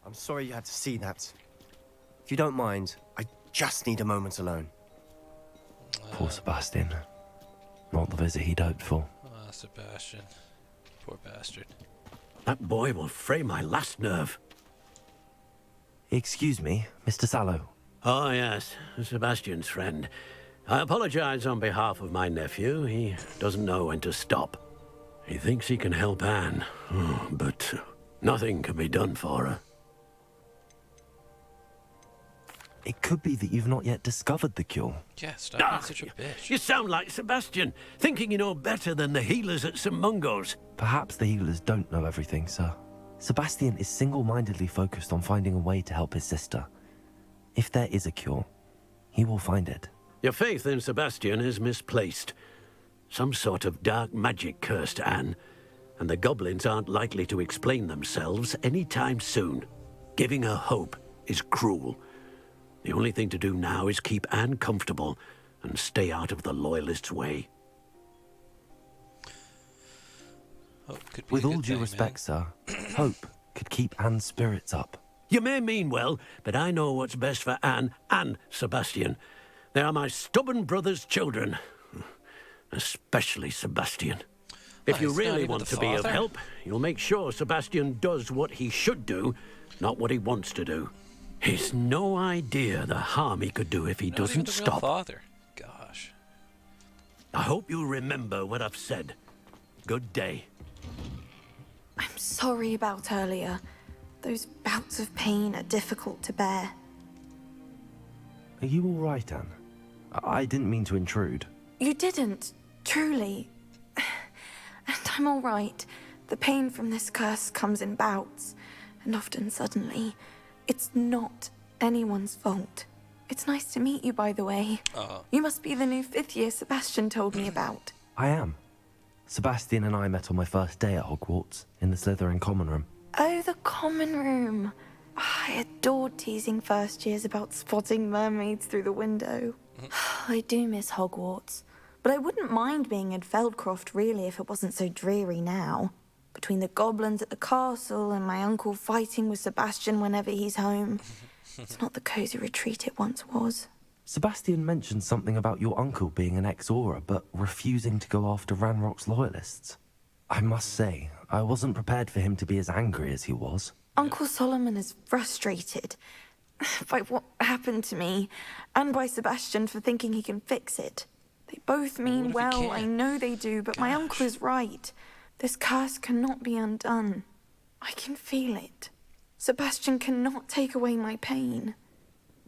I'm sorry you had to see that. If you don't mind, I just need a moment alone. Poor Sebastian. Not the visit he'd hoped for. Sebastian. Poor bastard. That boy will fray my last nerve. Excuse me, Mr. Sallow. Oh, yes, Sebastian's friend. I apologize on behalf of my nephew. He doesn't know when to stop. He thinks he can help Anne, but nothing can be done for her. It could be that you've not yet discovered the cure. Yeah, stop being such a bitch. You sound like Sebastian, thinking you know better than the healers at St. Mungo's. Perhaps the healers don't know everything, sir. Sebastian is single-mindedly focused on finding a way to help his sister. If there is a cure, he will find it. Your faith in Sebastian is misplaced. Some sort of dark magic cursed Anne, and the goblins aren't likely to explain themselves anytime soon. Giving her hope is cruel. The only thing to do now is keep Anne comfortable and stay out of the Loyalists' way. With all due respect, sir, hope could keep Anne's spirits up. You may mean well, but I know what's best for Anne and Sebastian. They are my stubborn brother's children. Especially Sebastian. If you really want to be of help, you'll make sure Sebastian does what he should do, not what he wants to do. He's no idea the harm he could do if he doesn't stop. Father. Gosh. I hope you remember what I've said. Good day. I'm sorry about earlier. Those bouts of pain are difficult to bear. Are you all right, Anne? I didn't mean to intrude. You didn't, truly. And I'm all right. The pain from this curse comes in bouts, and often suddenly. It's not anyone's fault. It's nice to meet you, by the way. You must be the new 5th year Sebastian told me about. I am. Sebastian and I met on my first day at Hogwarts, in the Slytherin common room. Oh, the common room. I adored teasing first years about spotting mermaids through the window. I do miss Hogwarts, but I wouldn't mind being in Feldcroft, really, if it wasn't so dreary now. Between the goblins at the castle and my uncle fighting with Sebastian whenever he's home. It's not the cozy retreat it once was. Sebastian mentioned something about your uncle being an ex-Auror, but refusing to go after Ranrock's loyalists. I must say, I wasn't prepared for him to be as angry as he was. Uncle Solomon is frustrated by what happened to me, and by Sebastian for thinking he can fix it. They both mean well, I know they do, but my uncle is right. This curse cannot be undone. I can feel it. Sebastian cannot take away my pain.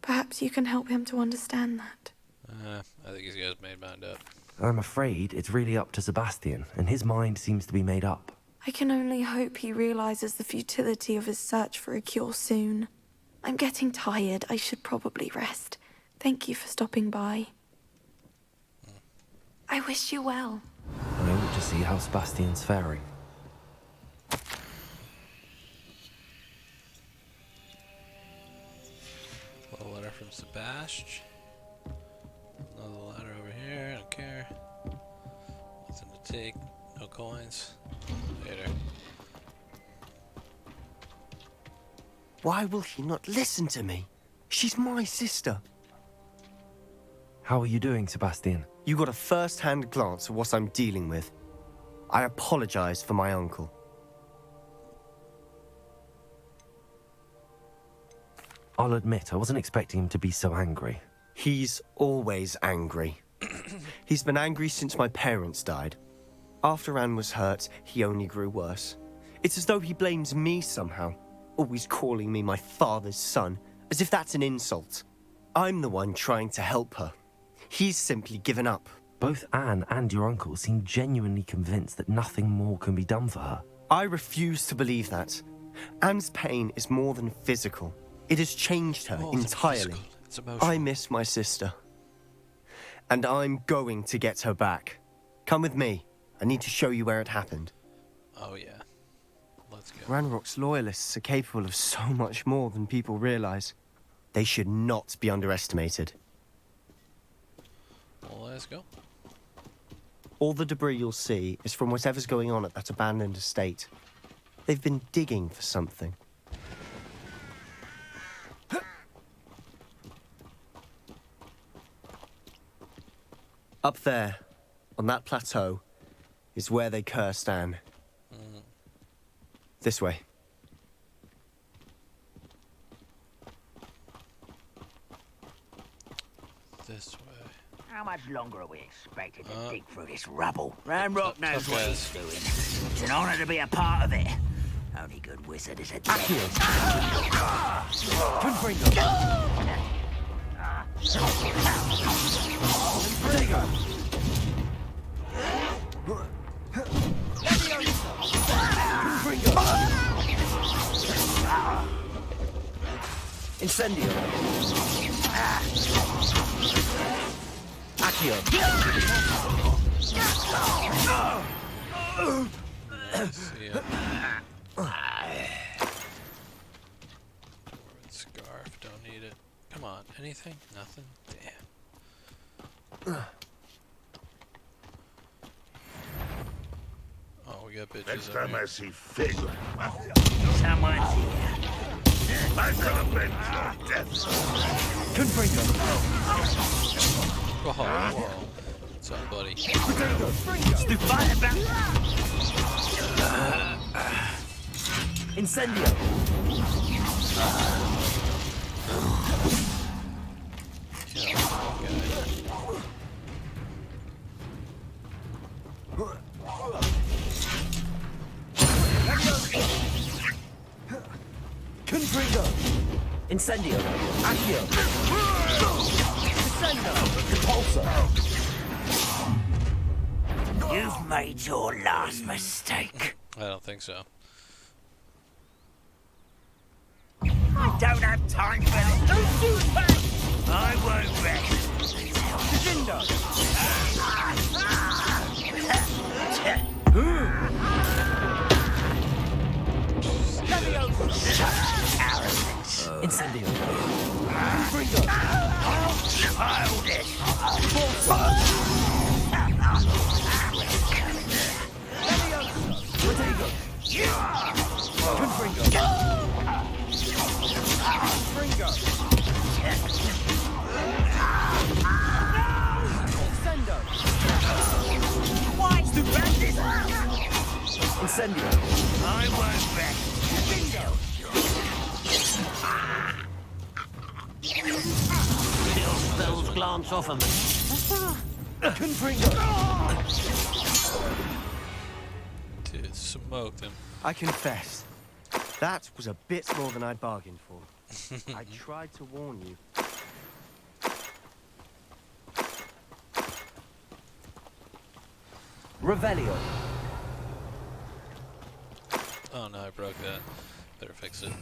Perhaps you can help him to understand that. I think he's got his mind up. I'm afraid it's really up to Sebastian, and his mind seems to be made up. I can only hope he realizes the futility of his search for a cure soon. I'm getting tired. I should probably rest. Thank you for stopping by. I wish you well. I ought to see how Sebastian's faring. A letter from Sebastian. Another letter over here. I don't care. Nothing to take. No coins. Later. Why will he not listen to me? She's my sister. How are you doing, Sebastian? You got a first-hand glance at what I'm dealing with. I apologize for my uncle. I'll admit, I wasn't expecting him to be so angry. He's always angry. He's been angry since my parents died. After Anne was hurt, he only grew worse. It's as though he blames me somehow, always calling me my father's son, as if that's an insult. I'm the one trying to help her. He's simply given up. Both Anne and your uncle seem genuinely convinced that nothing more can be done for her. I refuse to believe that. Anne's pain is more than physical. It has changed her entirely. It's emotional. I miss my sister. And I'm going to get her back. Come with me. I need to show you where it happened. Oh, yeah. Let's go. Ranrock's loyalists are capable of so much more than people realize. They should not be underestimated. Well, let's go. All the debris you'll see is from whatever's going on at that abandoned estate. They've been digging for something. Up there, on that plateau, is where they cursed Anne. This way. This way. How much longer are we expected to dig through this rubble? Ranrock knows what he's doing. It's an honor to be a part of it. Only good wizard is a dead. Incendio. Accio. See ya. Scarf, don't need it. Come on, anything? Nothing? Damn. Oh, we got bitches. Next up time here. I see Fig, Someone's here. I shall avenge your death. Whoa, whoa. What's up, buddy? Incendio. Kill that guy. Confringo. Incendio. Accio. Descendo. Repulsor. You've made your last mistake. I don't think so. I don't have time for this. Don't do that! I won't rest. Incendio. Childish. Incendio. I won't rest. Still spells glance off of me. Confringo. Dude, smoked him. I confess, that was a bit more than I'd bargained for. I tried to warn you. Revelio. Oh no, I broke that. Better fix it.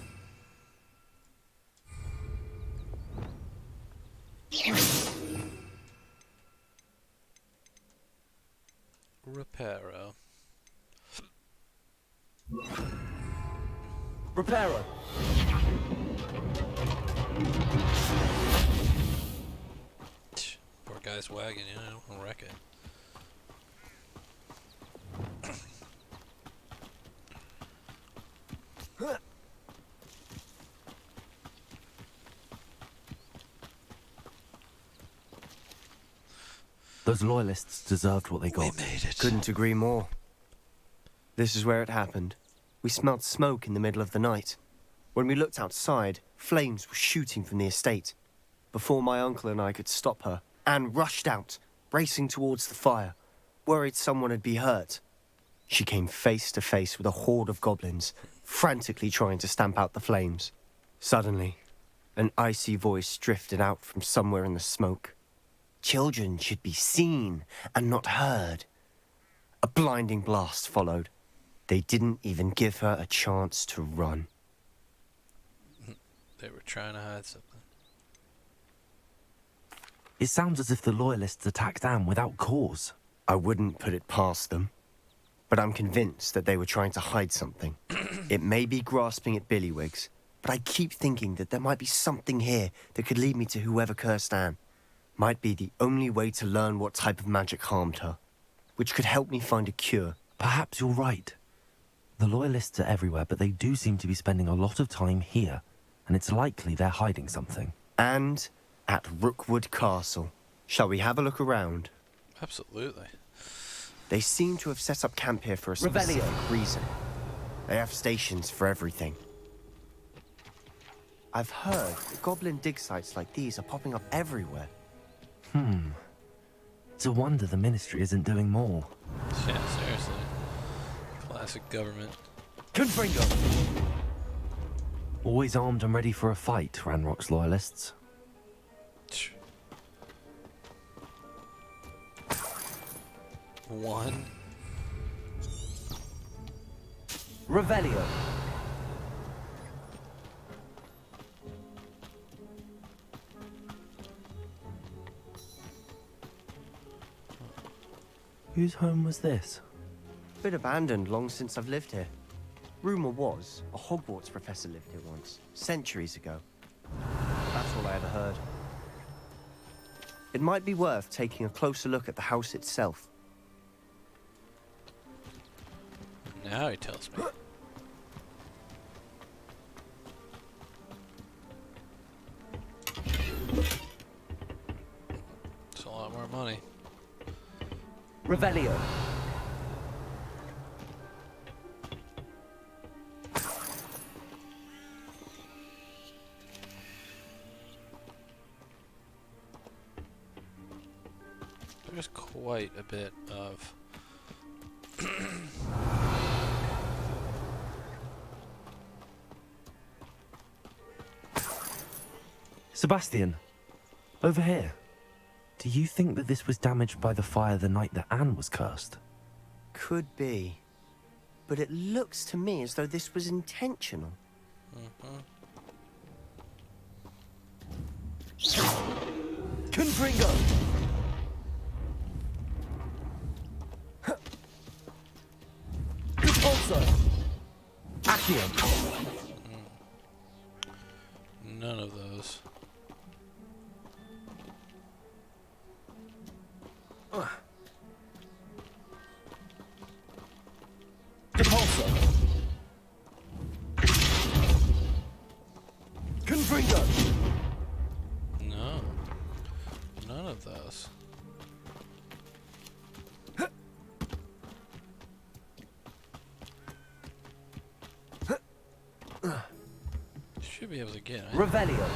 Reparo. Reparo. Poor guy's wagon, you know, I'll wreck it. Those loyalists deserved what they We got. made it. Couldn't agree more. This is where it happened. We smelled smoke in the middle of the night. When we looked outside, flames were shooting from the estate. Before my uncle and I could stop her, Anne rushed out, racing towards the fire, worried someone had been hurt. She came face to face with a horde of goblins, frantically trying to stamp out the flames. Suddenly, an icy voice drifted out from somewhere in the smoke. Children should be seen and not heard. A blinding blast followed. They didn't even give her a chance to run. They were trying to hide something. It sounds as if the loyalists attacked Anne without cause. I wouldn't put it past them, but I'm convinced that they were trying to hide something. It may be grasping at Billywigs, but I keep thinking that there might be something here that could lead me to whoever cursed Anne. Might be the only way to learn what type of magic harmed her, which could help me find a cure. Perhaps you're right. The loyalists are everywhere, but they do seem to be spending a lot of time here, and it's likely they're hiding something. And at Rookwood Castle. Shall we have a look around? Absolutely. They seem to have set up camp here for a specific reason. They have stations for everything. I've heard that goblin dig sites like these are popping up everywhere. It's a wonder the ministry isn't doing more. Yeah, seriously. Classic government. Confringo! Always armed and ready for a fight, Ranrock's loyalists. One. Revelio! Whose home was this? Been abandoned long since I've lived here. Rumour was a Hogwarts professor lived here once, centuries ago. That's all I ever heard. It might be worth taking a closer look at the house itself. Now he tells me. It's a lot more money. Revelio! There's quite a bit of Sebastian, over here. Do you think that this was damaged by the fire the night that Anne was cursed? Could be. But it looks to me as though this was intentional. Confringo! Repulsor! Accio! none of those. Repulsor! Confringo! No. None of those. Should be able to get it. Revelio!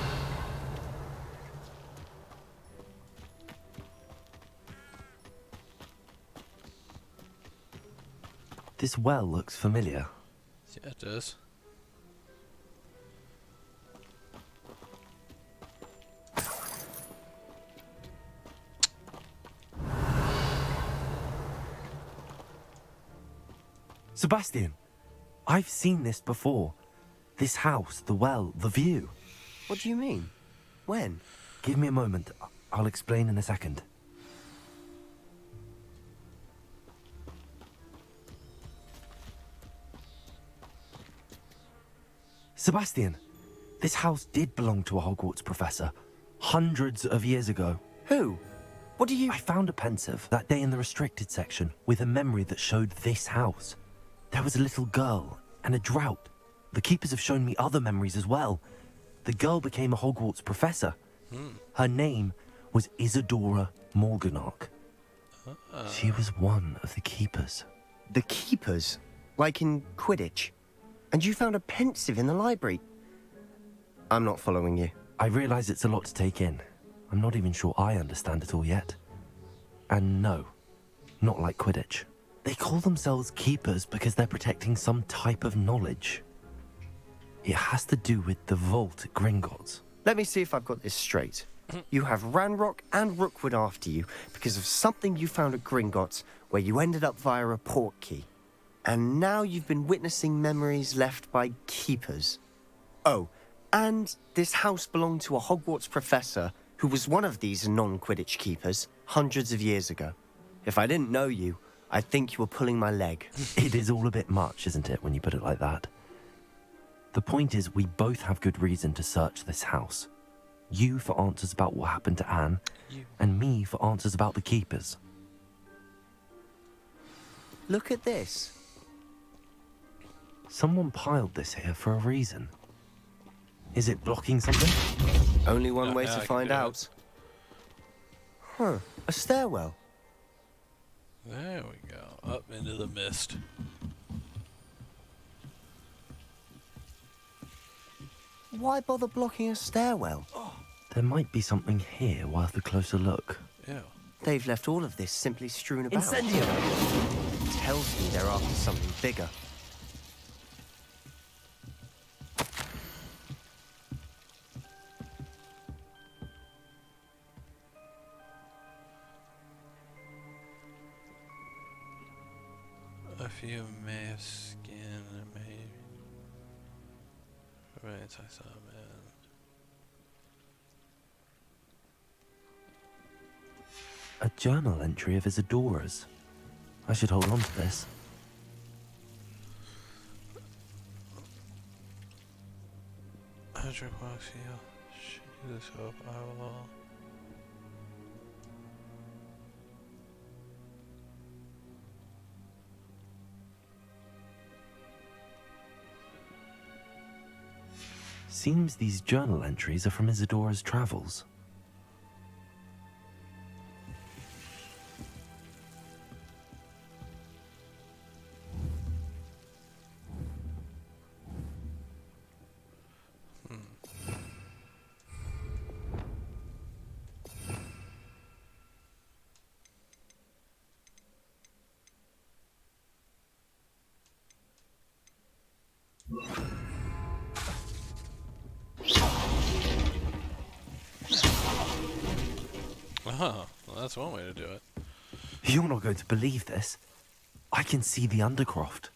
This well looks familiar. Yeah, it does. Sebastian, I've seen this before. This house, the well, the view. What do you mean? When? Give me a moment. I'll explain in a second. Sebastian, this house did belong to a Hogwarts professor. Hundreds of years ago. Who? What do you... I found a pensive that day in the restricted section with a memory that showed this house. There was a little girl and a drought. The keepers have shown me other memories as well. The girl became a Hogwarts professor. Her name was Isadora Morganach. She was one of the keepers. The keepers? Like in Quidditch? And you found a pensive in the library? I'm not following you. I realize it's a lot to take in. I'm not even sure I understand it all yet. And no, not like Quidditch. They call themselves keepers because they're protecting some type of knowledge. It has to do with the vault at Gringotts. Let me see if I've got this straight. You have Ranrock and Rookwood after you because of something you found at Gringotts where you ended up via a portkey. And now you've been witnessing memories left by keepers. Oh, and this house belonged to a Hogwarts professor who was one of these non-Quidditch keepers hundreds of years ago. If I didn't know you, I'd think you were pulling my leg. It is all a bit much, isn't it, when you put it like that? The point is, we both have good reason to search this house. You for answers about what happened to Anne, and me for answers about the keepers. Look at this. Someone piled this here for a reason. Is it blocking something? Only one way yeah, to I can find do it. out. Huh, a stairwell. There we go. Up into the mist. Why bother blocking a stairwell? There might be something here worth a closer look. Ew. They've left all of this simply strewn about. Incendio! Tells me they're after something bigger. A few may have skin and may. Right, I saw man. A journal entry of Isadora's. I should hold on to this. Hydroxyl. Should use this hope I will. Seems these journal entries are from Isadora's travels. Oh, well, that's one way to do it. You're not going to believe this. I can see the Undercroft.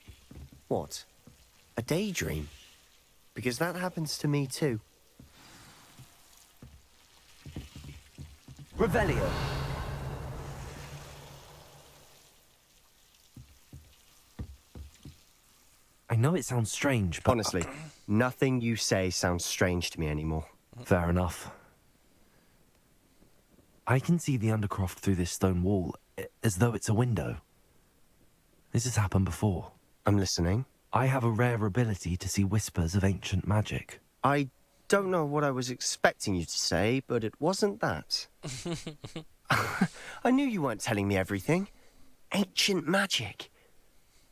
What? A daydream? Because that happens to me too. Revelio! I know it sounds strange, but... Honestly, nothing you say sounds strange to me anymore. Fair enough. I can see the Undercroft through this stone wall, as though it's a window. This has happened before. I'm listening. I have a rare ability to see whispers of ancient magic. I don't know what I was expecting you to say, but it wasn't that. I knew you weren't telling me everything. Ancient magic.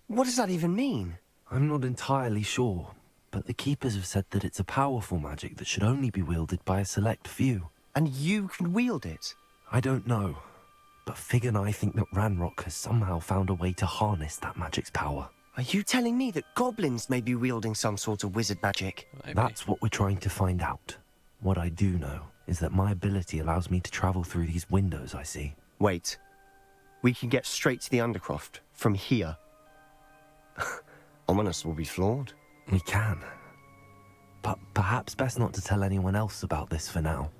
What does that even mean? I'm not entirely sure, but the Keepers have said that it's a powerful magic that should only be wielded by a select few. And you can wield it? I don't know, but Fig and I think that Ranrock has somehow found a way to harness that magic's power. Are you telling me that goblins may be wielding some sort of wizard magic? Maybe. That's what we're trying to find out. What I do know is that my ability allows me to travel through these windows I see. Wait. We can get straight to the Undercroft from here. Ominous will be flawed. We can. But perhaps best not to tell anyone else about this for now.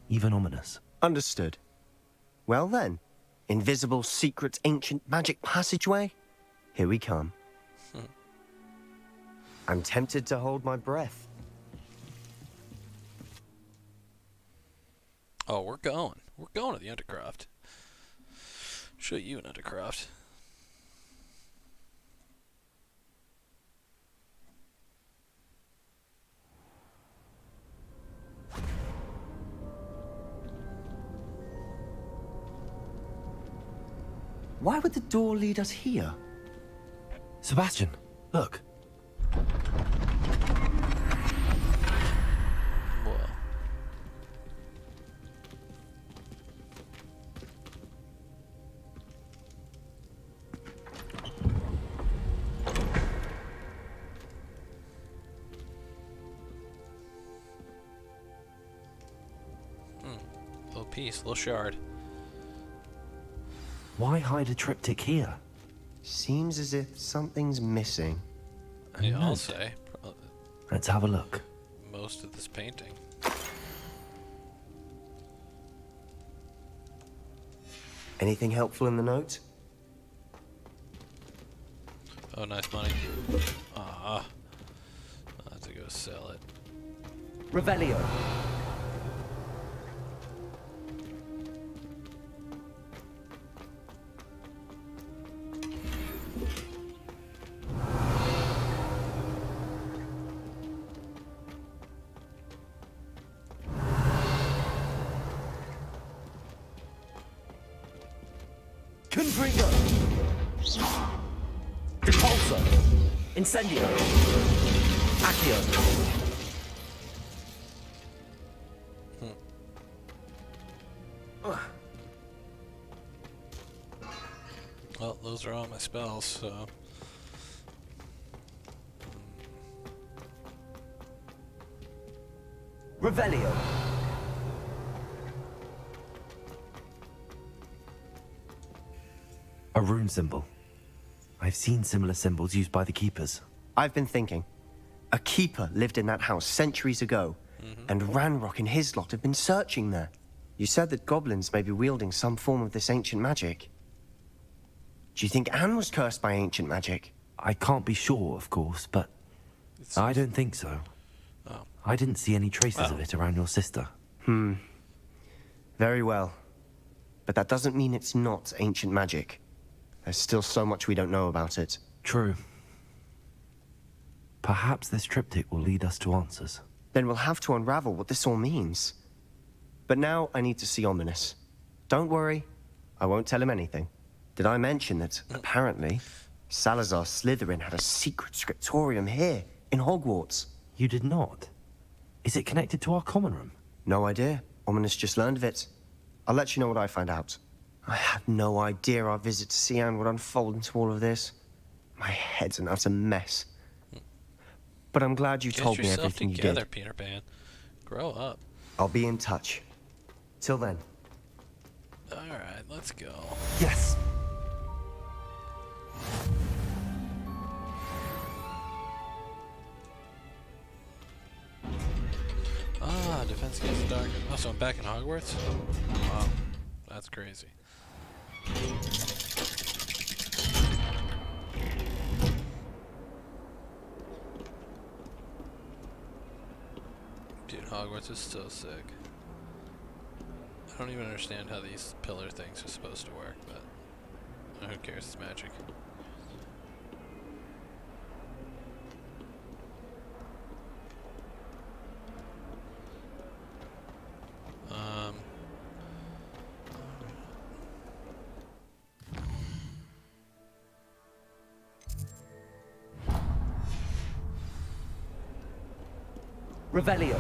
Even Ominous. Understood. Well then, invisible, secret, ancient magic passageway? Here we come. I'm tempted to hold my breath. Oh, we're going. We're going to the Undercroft. Show you an Undercroft. Why would the door lead us here? Sebastian, look. Whoa. Little piece, little shard. Why hide a triptych here? Seems as if something's missing. Yeah, I'll say. Let's have a look. Most of this painting. Anything helpful in the note? Oh, nice money. Ah. I'll have to go sell it. Revelio. Confringo! Repulsor! Incendio! Accio! Well, those are all my spells, so... Revelio. A rune symbol. I've seen similar symbols used by the keepers. I've been thinking. A keeper lived in that house centuries ago, and Ranrock and his lot have been searching there. You said that goblins may be wielding some form of this ancient magic. Do you think Anne was cursed by ancient magic? I can't be sure, of course, but I don't think so. Oh. I didn't see any traces of it around your sister. Very well. But that doesn't mean it's not ancient magic. There's still so much we don't know about it. True. Perhaps this triptych will lead us to answers. Then we'll have to unravel what this all means. But now I need to see Ominous. Don't worry, I won't tell him anything. Did I mention that, apparently, Salazar Slytherin had a secret scriptorium here, in Hogwarts? You did not? Is it connected to our common room? No idea. Ominous just learned of it. I'll let you know what I find out. I had no idea our visit to see Anne would unfold into all of this. My head's an utter mess. But I'm glad you told me everything you did. Get yourself together, Peter Pan. Grow up. I'll be in touch. Till then. Alright, let's go. Yes! Ah, defense against the dark. Oh, so I'm back in Hogwarts? Wow, that's crazy. Dude, Hogwarts is so sick. I don't even understand how these pillar things are supposed to work, but who cares, it's magic. Revelio.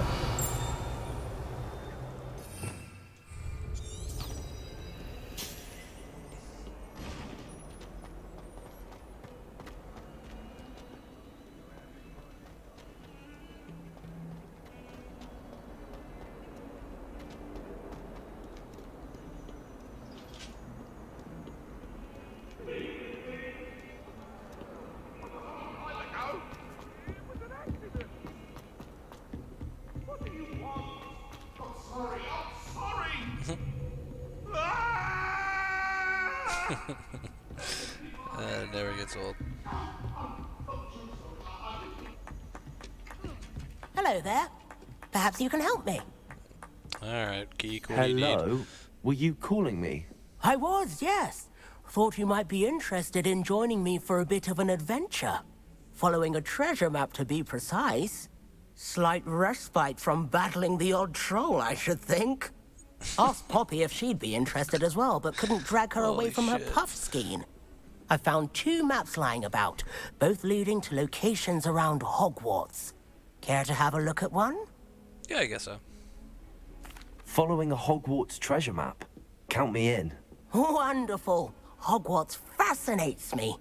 It never gets old. Hello there. Perhaps you can help me. Alright, geek, what do you need? Hello? Were you calling me? I was, yes. Thought you might be interested in joining me for a bit of an adventure. Following a treasure map, to be precise. Slight respite from battling the odd troll, I should think. Asked Poppy if she'd be interested as well, but couldn't drag her away Holy from her shit. puff skein. I found 2 maps lying about, both leading to locations around Hogwarts. Care to have a look at one? Yeah, I guess so. Following a Hogwarts treasure map. Count me in. Wonderful. Hogwarts fascinates me.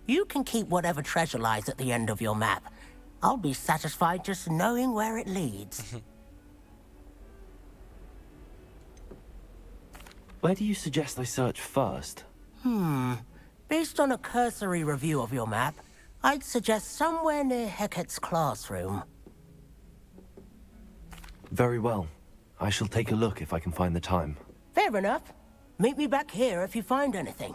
You can keep whatever treasure lies at the end of your map. I'll be satisfied just knowing where it leads. Where do you suggest I search first? Based on a cursory review of your map, I'd suggest somewhere near Hecat's classroom. Very well. I shall take a look if I can find the time. Fair enough. Meet me back here if you find anything.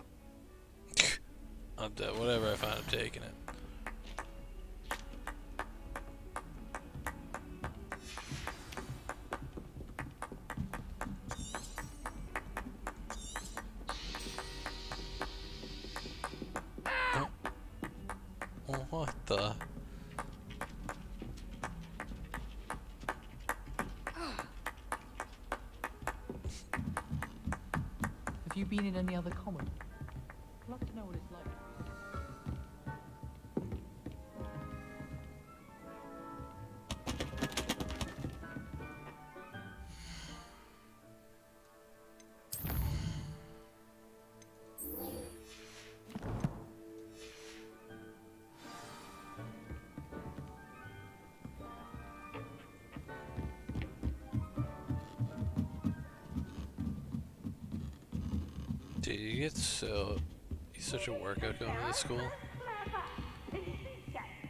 I'm dead. Whatever I find, I'm taking it. Oh, what the? Have you been in any other common? I'd love to know what it's like. Dude, you get he's such a workout going to this school.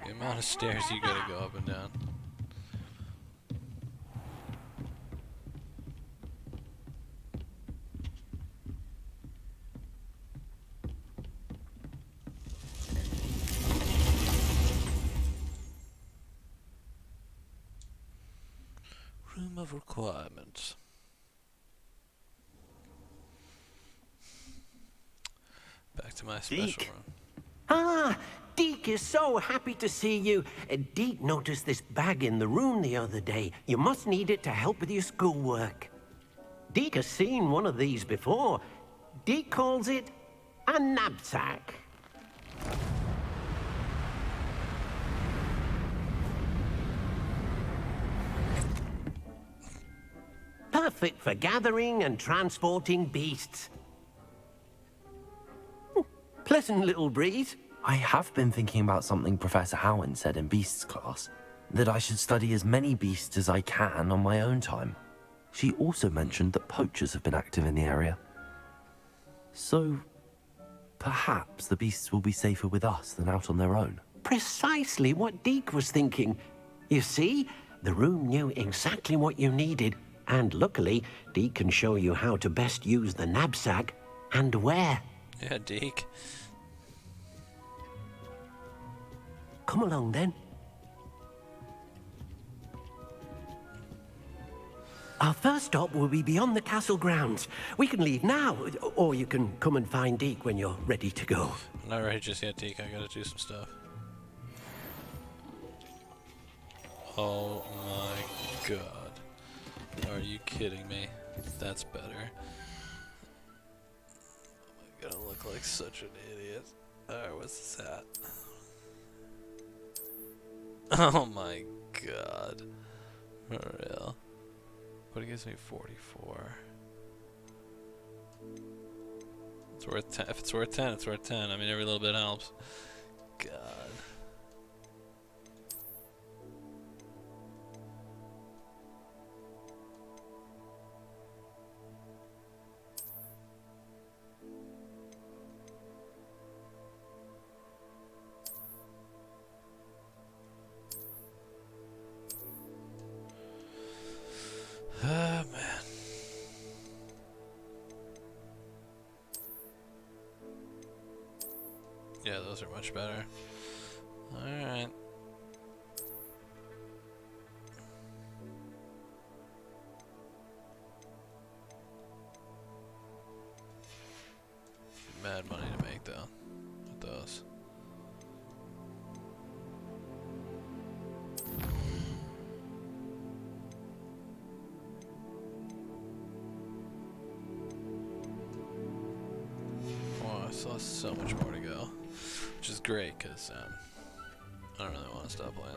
The amount of stairs you gotta go up and down. Room of requirements. Back to my special Deke. room. Ah, Deke is so happy to see you. Deke noticed this bag in the room the other day. You must need it to help with your schoolwork. Deke has seen one of these before. Deke calls it a knapsack. Perfect for gathering and transporting beasts. Pleasant little breeze. I have been thinking about something Professor Howen said in Beasts class. That I should study as many beasts as I can on my own time. She also mentioned that poachers have been active in the area. So, perhaps the beasts will be safer with us than out on their own. Precisely what Deke was thinking. You see, the room knew exactly what you needed, and luckily, Deke can show you how to best use the knapsack and where. Yeah, Deke. Come along then. Our first stop will be beyond the castle grounds. We can leave now, or you can come and find Deke when you're ready to go. I'm not ready just yet, Deke. I gotta do some stuff. Oh my god. Are you kidding me? That's better. I'm gonna look like such an idiot. Alright, what's this at? Oh my god. For real. But it gives me 44. It's worth 10. If it's worth 10, it's worth 10. I mean, every little bit helps. God. Ah, man. Yeah, those are much better. Alright. Mad money to make, though, with those. still has so much more to go, which is great because I don't really want to stop playing.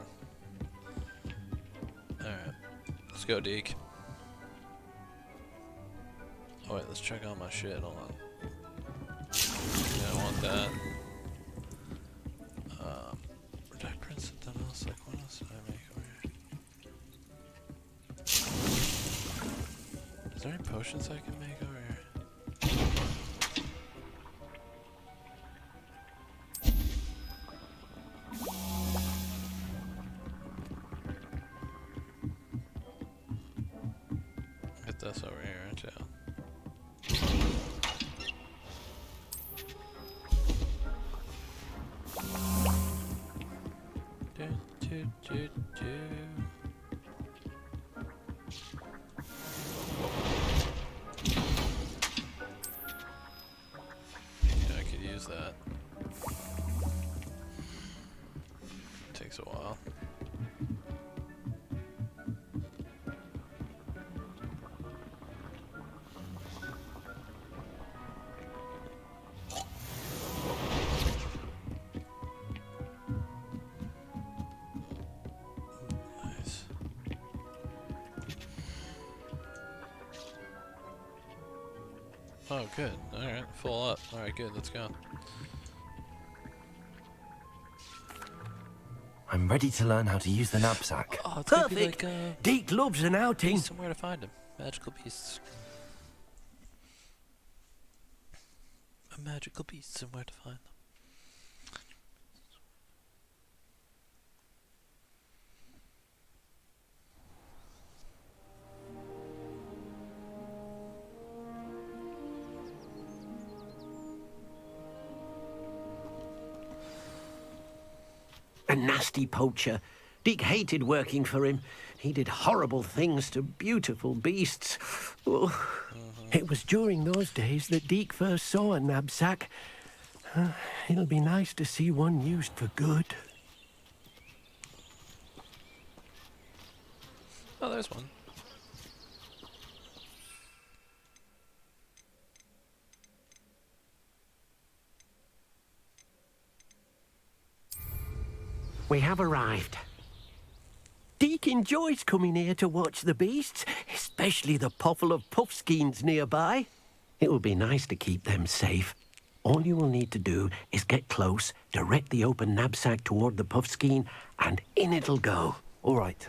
Alright, let's go, Deke. Oh wait, let's check out my shit, hold on. Yeah, I want that. Protect Prince, something else, like what else did I make over here? Is there any potions I can make over here? Get this over here too. Yeah, I could use that. Takes a while. Nice. Oh, good. Alright, full up. Alright, good. Let's go. I'm ready to learn how to use the knapsack. Oh, it's gonna be Perfect. like Deke loves an outing. somewhere to find them. Magical beasts. A magical beast, somewhere to find them. A nasty poacher. Deke hated working for him. He did horrible things to beautiful beasts. Oh. It was during those days that Deke first saw a knapsack. It'll be nice to see one used for good. Oh, there's one. We have arrived. Deke enjoys coming here to watch the beasts, especially the poffle of puffskeins nearby. It will be nice to keep them safe. All you will need to do is get close, direct the open knapsack toward the puffskein, and in it'll go. All right.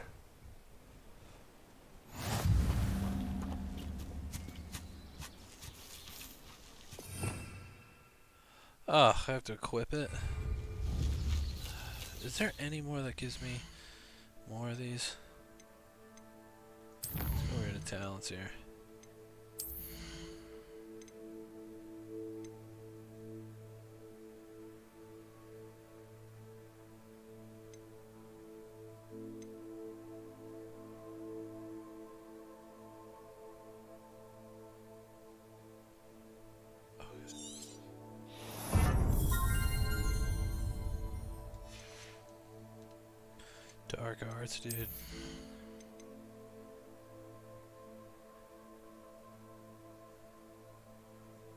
Oh, I have to equip it. Is there any more that gives me more of these? We're into talents here. Dark arts, dude.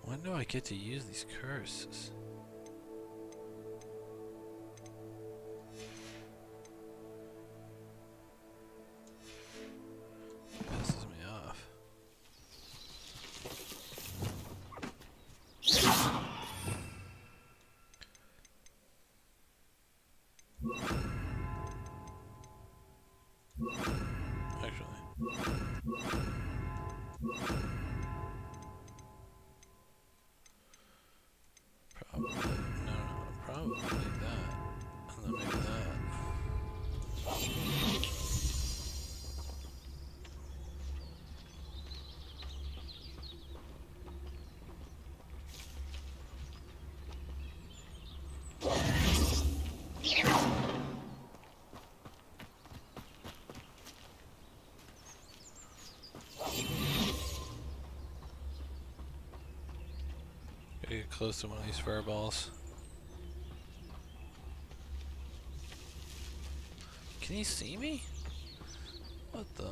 When do I get to use these curses? Pisses me off. Probably that. And then maybe that. Gotta get close to one of these fur balls. Can he see me? What the?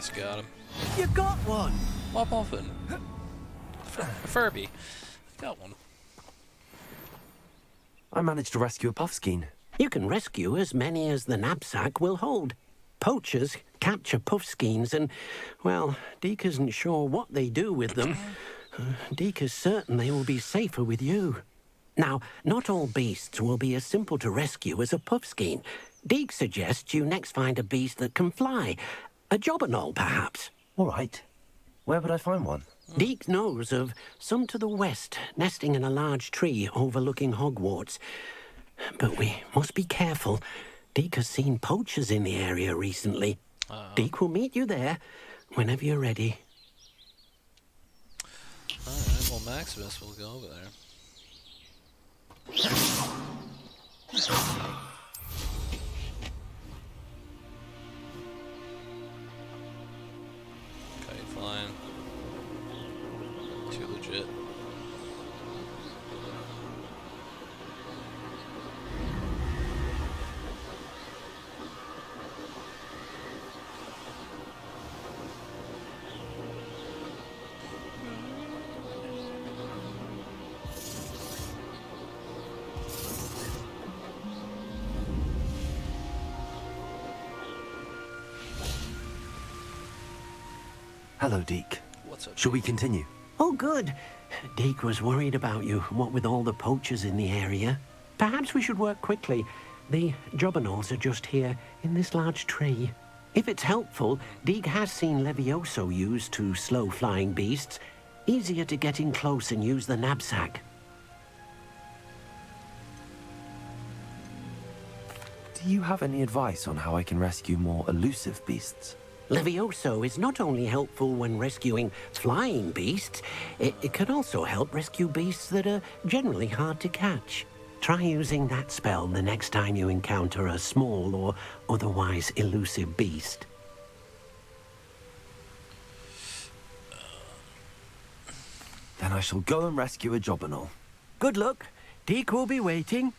Almost got him. You got one! What muffin? A Furby. Got one. I managed to rescue a puffskein. You can rescue as many as the knapsack will hold. Poachers capture puffskeins and, well, Deke isn't sure what they do with them. Deke is certain they will be safer with you. Now, not all beasts will be as simple to rescue as a puffskein. Deke suggests you next find a beast that can fly. A jobberknoll, perhaps. All right. Where would I find one? Deke knows of some to the west, nesting in a large tree overlooking Hogwarts. But we must be careful. Deke has seen poachers in the area recently. Deke will meet you there whenever you're ready. Alright, well, Maximus will go over there. Okay, fine. Too legit. Hello, Deke. What's up? Shall we continue? Oh, good. Deke was worried about you, what with all the poachers in the area. Perhaps we should work quickly. The jobberknolls are just here, in this large tree. If it's helpful, Deke has seen Levioso used to slow flying beasts. Easier to get in close and use the knapsack. Do you have any advice on how I can rescue more elusive beasts? Levioso is not only helpful when rescuing flying beasts, it can also help rescue beasts that are generally hard to catch. Try using that spell the next time you encounter a small or otherwise elusive beast. Then I shall go and rescue a jobberknoll. Good luck. Deke will be waiting.